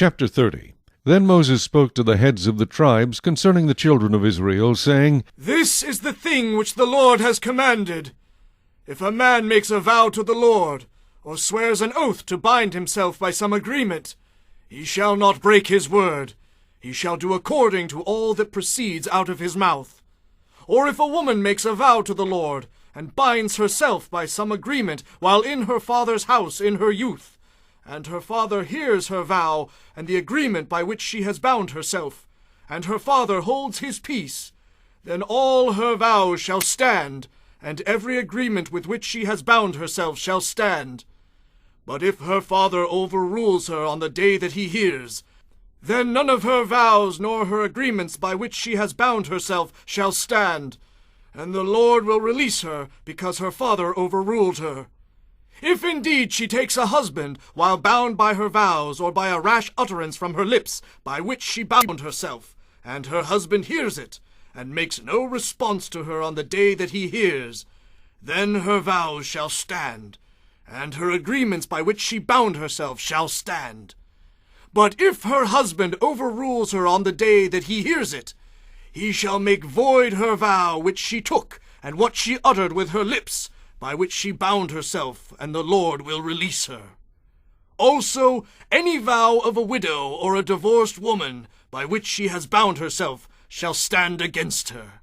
Chapter 30. Then Moses spoke to the heads of the tribes concerning the children of Israel, saying, This is the thing which the Lord has commanded. If a man makes a vow to the Lord, or swears an oath to bind himself by some agreement, he shall not break his word. He shall do according to all that proceeds out of his mouth. Or if a woman makes a vow to the Lord, and binds herself by some agreement while in her father's house in her youth, and her father hears her vow and the agreement by which she has bound herself, and her father holds his peace, then all her vows shall stand, and every agreement with which she has bound herself shall stand. But if her father overrules her on the day that he hears, then none of her vows nor her agreements by which she has bound herself shall stand, and the Lord will release her because her father overruled her. If indeed she takes a husband while bound by her vows or by a rash utterance from her lips by which she bound herself, and her husband hears it, and makes no response to her on the day that he hears, then her vows shall stand, and her agreements by which she bound herself shall stand. But if her husband overrules her on the day that he hears it, he shall make void her vow which she took, and what she uttered with her lips, by which she bound herself, and the Lord will release her. Also, any vow of a widow or a divorced woman, by which she has bound herself, shall stand against her.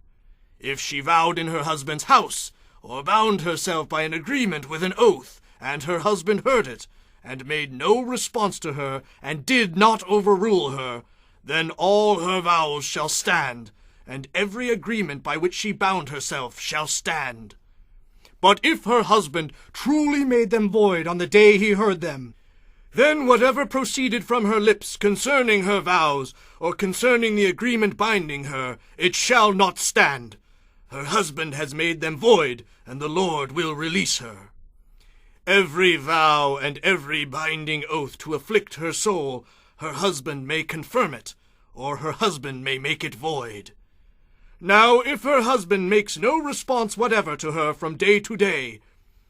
If she vowed in her husband's house, or bound herself by an agreement with an oath, and her husband heard it, and made no response to her, and did not overrule her, then all her vows shall stand, and every agreement by which she bound herself shall stand. But if her husband truly made them void on the day he heard them, then whatever proceeded from her lips concerning her vows, or concerning the agreement binding her, it shall not stand. Her husband has made them void, and the Lord will release her. Every vow and every binding oath to afflict her soul, her husband may confirm it, or her husband may make it void. Now if her husband makes no response whatever to her from day to day,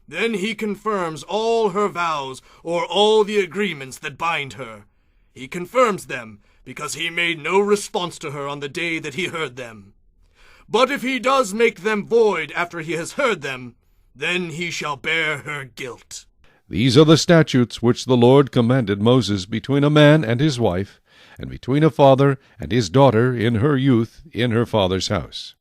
then he confirms all her vows or all the agreements that bind her. He confirms them, because he made no response to her on the day that he heard them. But if he does make them void after he has heard them, then he shall bear her guilt. These are the statutes which the Lord commanded Moses between a man and his wife, and between a father and his daughter in her youth in her father's house.